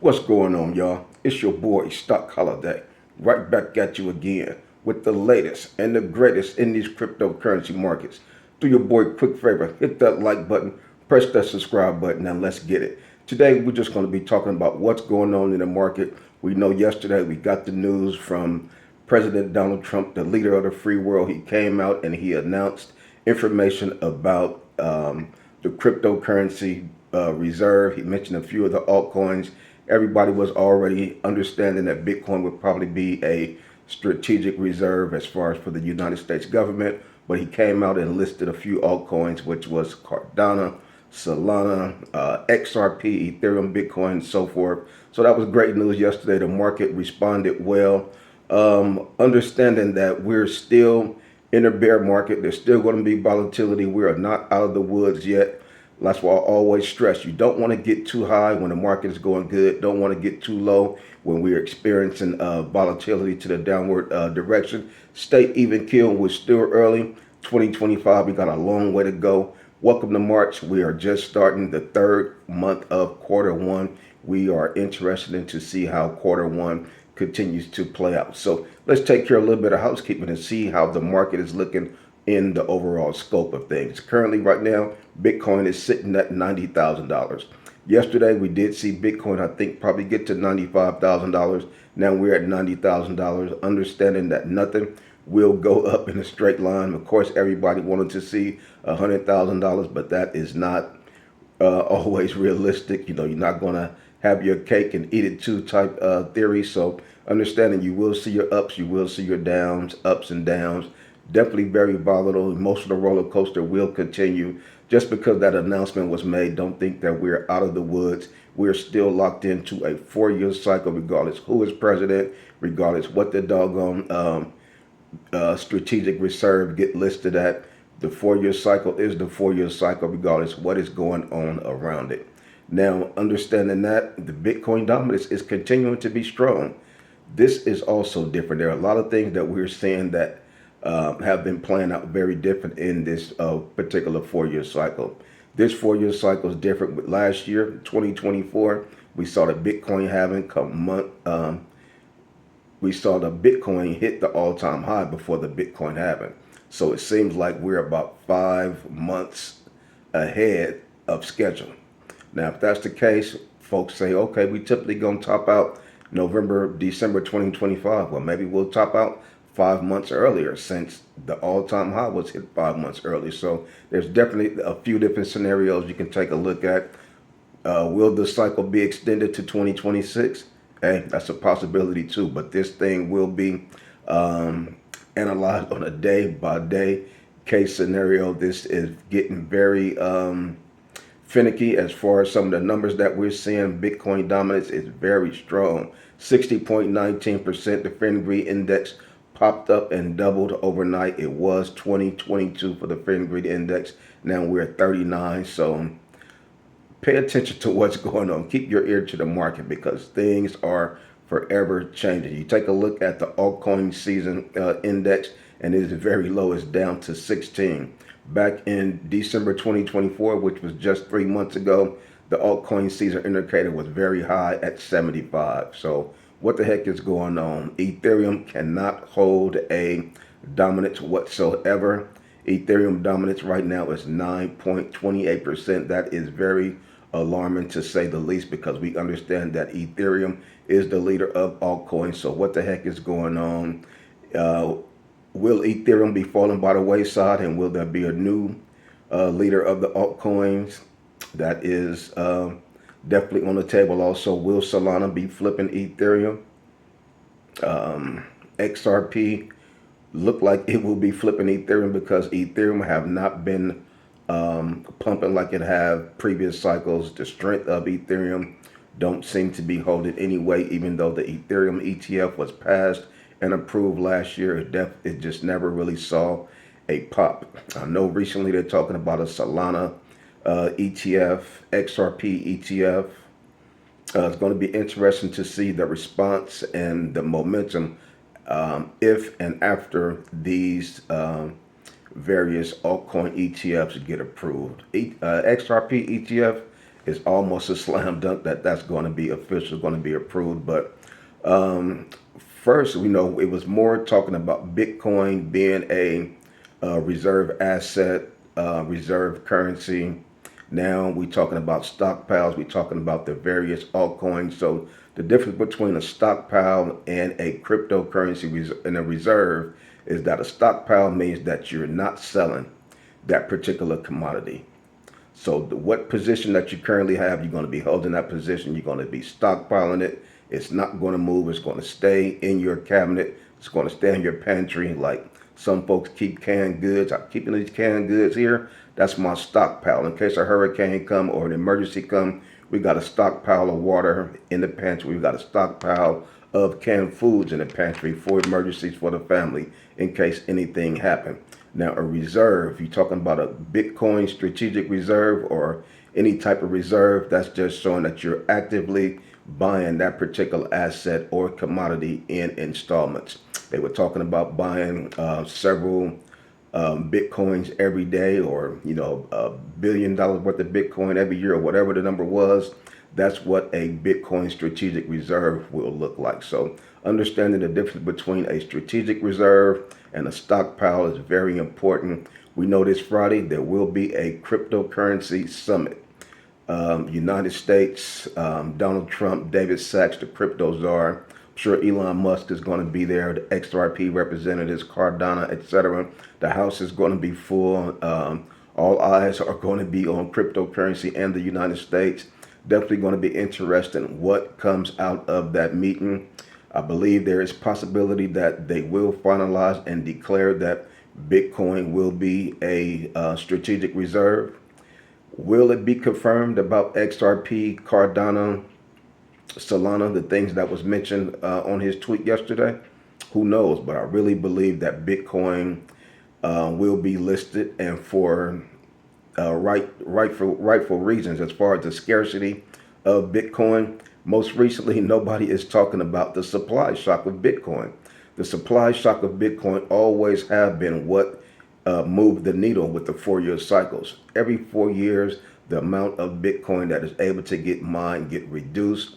What's going on, y'all? It's your boy, Stock Holiday, right back at you again with the latest and the greatest in these cryptocurrency markets. Do your boy a quick favor, hit that like button, press that subscribe button, and let's get it. Today, we're just going to be talking about what's going on in the market. We know yesterday we got the news from President Donald Trump, the leader of the free world. He came out and he announced information about the cryptocurrency reserve. He mentioned a few of the altcoins. Everybody was already understanding that Bitcoin would probably be a strategic reserve as far as for the United States government, but he came out and listed a few altcoins, which was Cardano, Solana, XRP, Ethereum, Bitcoin, and so forth. So that was great news yesterday. The market responded well, understanding that we're still in a bear market. There's still going to be volatility. We are not out of the woods yet. That's why I always stress, you don't want to get too high when the market is going good. Don't want to get too low when we're experiencing volatility to the downward direction. Stay even keel. We're still early. 2025, we got a long way to go. Welcome to March. We are just starting the third month of quarter one. We are interested in to see how quarter one continues to play out. So let's take care of a little bit of housekeeping and see how the market is looking in the overall scope of things. Currently, right now, Bitcoin is sitting at $90,000. Yesterday, we did see Bitcoin, I think, probably get to $95,000. Now we're at $90,000, understanding that nothing will go up in a straight line. Of course, everybody wanted to see $100,000, but that is not always realistic. You know, you're not going to have your cake and eat it too type theory. So understanding you will see your ups, you will see your downs, ups and downs. Definitely very volatile. Most of the roller coaster will continue. Just because that announcement was made, don't think that we're out of the woods. We're still locked into a 4-year cycle, regardless who is president, regardless what the doggone strategic reserve get listed at. The 4-year cycle is the 4-year cycle, regardless what is going on around it. Now, understanding that the Bitcoin dominance is continuing to be strong. This is also different. There are a lot of things that we're seeing that have been playing out very different in this particular 4-year cycle. This 4-year cycle is different. With last year, 2024, we saw the Bitcoin halving come month. We saw the Bitcoin hit the all-time high before the Bitcoin halving. So it seems like we're about 5 months ahead of schedule. Now, if that's the case, folks say, okay, we typically gonna top out November, December 2025. Well, maybe we'll top out 5 months earlier, since the all-time high was hit 5 months early. So there's definitely a few different scenarios you can take a look at. Will the cycle be extended to 2026? Hey, that's a possibility too, but this thing will be analyzed on a day-by-day case scenario. This is getting very finicky as far as some of the numbers that we're seeing. Bitcoin dominance is very strong. 60.19%, the Fibonacci index popped up and doubled overnight. It was 2022 for the Fibonacci index. Now we're at 39. So pay attention to what's going on. Keep your ear to the market because things are forever changing. You take a look at the altcoin season index, and it is very low. It's down to 16. Back in December 2024, which was just 3 months ago, the altcoin season indicator was very high at 75. So what the heck is going on? Ethereum cannot hold a dominance whatsoever. Ethereum dominance right now is 9.28%. That is very alarming, to say the least, because we understand that Ethereum is the leader of altcoins. So what the heck is going on? Will Ethereum be falling by the wayside, and will there be a new leader of the altcoins? That is definitely on the table. Also, will Solana be flipping Ethereum? XRP look like it will be flipping Ethereum because Ethereum have not been pumping like it have previous cycles. The strength of Ethereum don't seem to be holding anyway, even though the Ethereum ETF was passed and approved last year. It just never really saw a pop. I know recently they're talking about a Solana ETF, XRP ETF. It's going to be interesting to see the response and the momentum if and after these various altcoin ETFs get approved. XRP ETF it's almost a slam dunk that that's going to be official, going to be approved. But first, we know it was more talking about Bitcoin being a reserve asset, reserve currency. Now we're talking about stockpiles. We're talking about the various altcoins. So the difference between a stockpile and a cryptocurrency and a reserve is that a stockpile means that you're not selling that particular commodity. So what position that you currently have, you're going to be holding that position. You're going to be stockpiling it. It's not going to move. It's going to stay in your cabinet. It's going to stay in your pantry. Like some folks keep canned goods. I'm keeping these canned goods here. That's my stockpile. In case a hurricane come or an emergency come, we got a stockpile of water in the pantry. We got a stockpile of canned foods in the pantry for emergencies for the family in case anything happen. Now, a reserve, you're talking about a Bitcoin strategic reserve or any type of reserve, that's just showing that you're actively buying that particular asset or commodity in installments. They were talking about buying several Bitcoins every day, or $1 billion worth of Bitcoin every year, or whatever the number was. That's what a Bitcoin strategic reserve will look like. So understanding the difference between a strategic reserve and a stockpile is very important. We know this Friday there will be a cryptocurrency summit. United States, Donald Trump, David Sachs, the crypto czar. I'm sure Elon Musk is going to be there, the XRP representatives, Cardano, etc. The house is going to be full. All eyes are going to be on cryptocurrency and the United States. Definitely going to be interesting what comes out of that meeting. I believe there is possibility that they will finalize and declare that Bitcoin will be a strategic reserve. Will it be confirmed about XRP, Cardano, Solana, the things that was mentioned on his tweet yesterday? Who knows? But I really believe that Bitcoin will be listed, and for rightful reasons. As far as the scarcity of Bitcoin, most recently nobody is talking about the supply shock of Bitcoin. The supply shock of Bitcoin always have been what moved the needle with the 4-year cycles. Every 4 years, the amount of Bitcoin that is able to get mined get reduced.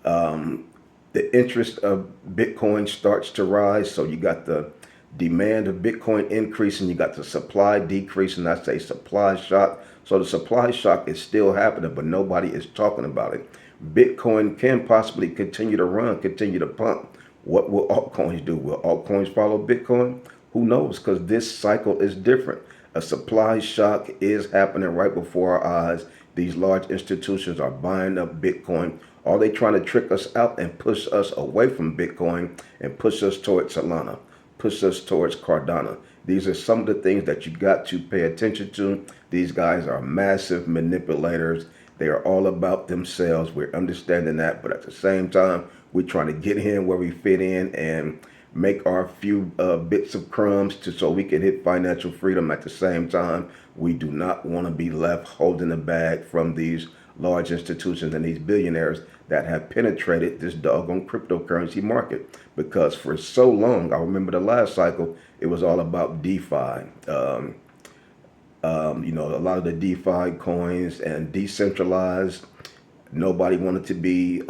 The interest of Bitcoin starts to rise, so you got the demand of Bitcoin increasing, you got the supply decreasing. That's a supply shock. So the supply shock is still happening, but nobody is talking about it. Bitcoin can possibly continue to run, continue to pump. What will altcoins do? Will altcoins follow Bitcoin? Who knows? Because this cycle is different. A supply shock is happening right before our eyes. These large institutions are buying up Bitcoin. Are they trying to trick us out and push us away from Bitcoin and push us towards Solana, push us towards Cardano? These are some of the things that you got to pay attention to. These guys are massive manipulators. They are all about themselves. We're understanding that, but at the same time, we're trying to get in where we fit in and make our few bits of crumbs so we can hit financial freedom. At the same time, we do not want to be left holding the bag from these large institutions and these billionaires that have penetrated this doggone cryptocurrency market. Because for so long, I remember the last cycle, it was all about DeFi. A lot of the DeFi coins and decentralized. Nobody wanted to be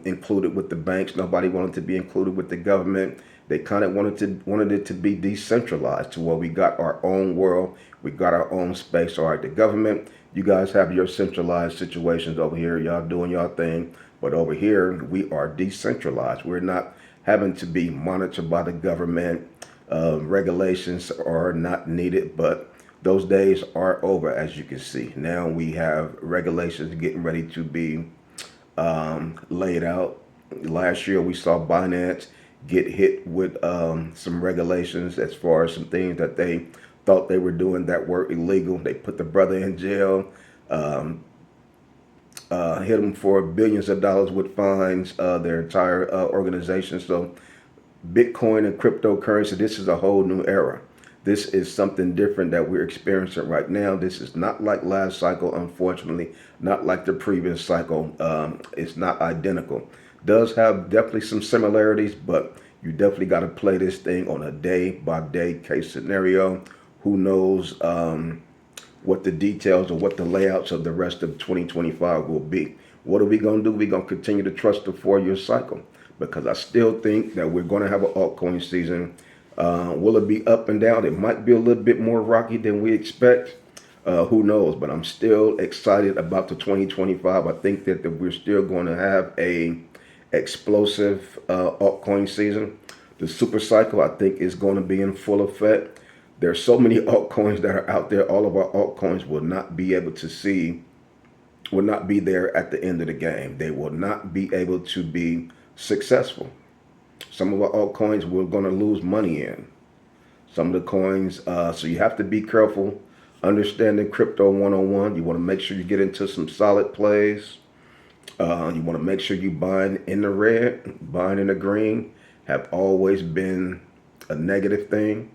included with the banks. Nobody wanted to be included with the government. They kind of wanted it to be decentralized to where we got our own world, we got our own space. All right, the government, you guys have your centralized situations over here. Y'all doing y'all thing, but over here we are decentralized. We're not having to be monitored by the government. Regulations are not needed, but those days are over, as you can see. Now we have regulations getting ready to be laid out. Last year we saw Binance get hit with some regulations as far as some things that they thought they were doing that were illegal. They put the brother in jail, hit him for billions of dollars with fines, their entire organization. So Bitcoin and cryptocurrency, this is a whole new era. This is something different that we're experiencing right now. This is not like last cycle, unfortunately, not like the previous cycle. It's not identical. Does have definitely some similarities, but you definitely got to play this thing on a day-by-day case scenario. Who knows what the details or what the layouts of the rest of 2025 will be. What are we going to do? We're going to continue to trust the 4-year cycle, because I still think that we're going to have an altcoin season. Will it be up and down? It might be a little bit more rocky than we expect. Who knows? But I'm still excited about the 2025. I think that we're still going to have a explosive altcoin season. The super cycle, I think, is going to be in full effect. There's so many altcoins that are out there. All of our altcoins will not be able to will not be there at the end of the game. They will not be able to be successful. Some of our altcoins we're going to lose money in. Some of the coins, so you have to be careful. Understanding crypto 101, you want to make sure you get into some solid plays. You want to make sure you buying in the red, buying in the green have always been a negative thing.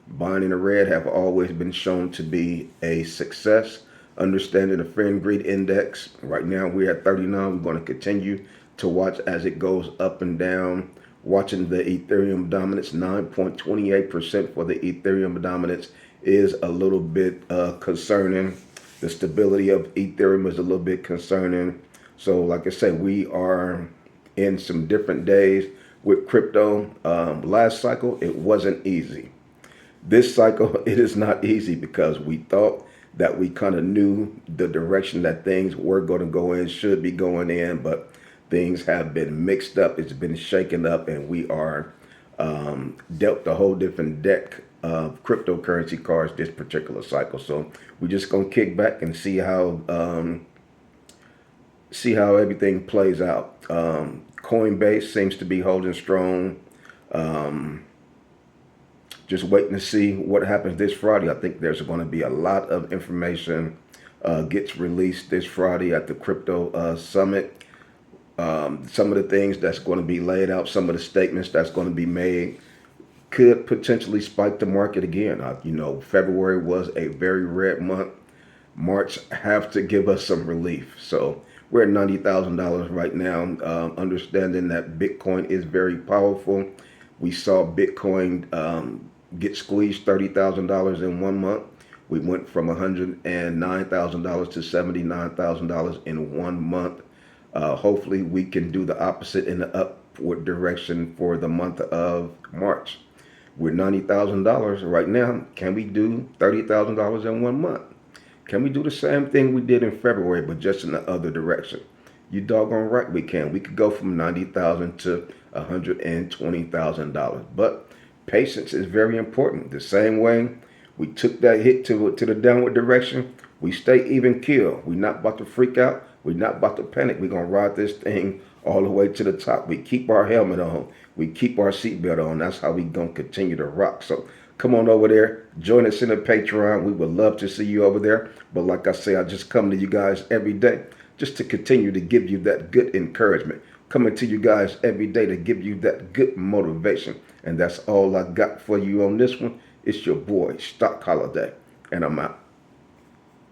Buying in the red have always been shown to be a success. Understanding the fear and greed index, right now we're at 39. We're going to continue to watch as it goes up and down. Watching the Ethereum dominance, 9.28% for the Ethereum dominance is a little bit concerning. The stability of Ethereum is a little bit concerning. So like I said, we are in some different days with crypto. Last cycle, it wasn't easy. This cycle, it is not easy, because we thought that we kind of knew the direction that things were going to go in, should be going in, but things have been mixed up. It's been shaken up, and we are dealt a whole different deck of cryptocurrency cards this particular cycle. So we're just going to kick back and see how everything plays out. Coinbase seems to be holding strong. Just waiting to see what happens this Friday. I think there's going to be a lot of information gets released this Friday at the crypto summit. Some of the things that's going to be laid out, some of the statements that's going to be made could potentially spike the market again. February was a very red month. March have to give us some relief. So we're at $90,000 right now. Understanding that Bitcoin is very powerful. We saw Bitcoin get squeezed $30,000 in 1 month. We went from $109,000 to $79,000 in 1 month. Hopefully we can do the opposite in the upward direction for the month of March. We're $90,000 right now. Can we do $30,000 in 1 month? Can we do the same thing we did in February, but just in the other direction? You doggone right we can. We could go from $90,000 to $120,000. But patience is very important. The same way we took that hit to the downward direction, we stay even keel. We're not about to freak out. We're not about to panic. We're going to ride this thing all the way to the top. We keep our helmet on. We keep our seatbelt on. That's how we're going to continue to rock. So come on over there. Join us in the Patreon. We would love to see you over there. But like I say, I just come to you guys every day just to continue to give you that good encouragement. Coming to you guys every day to give you that good motivation. And that's all I got for you on this one. It's your boy, Stock Holiday, and I'm out.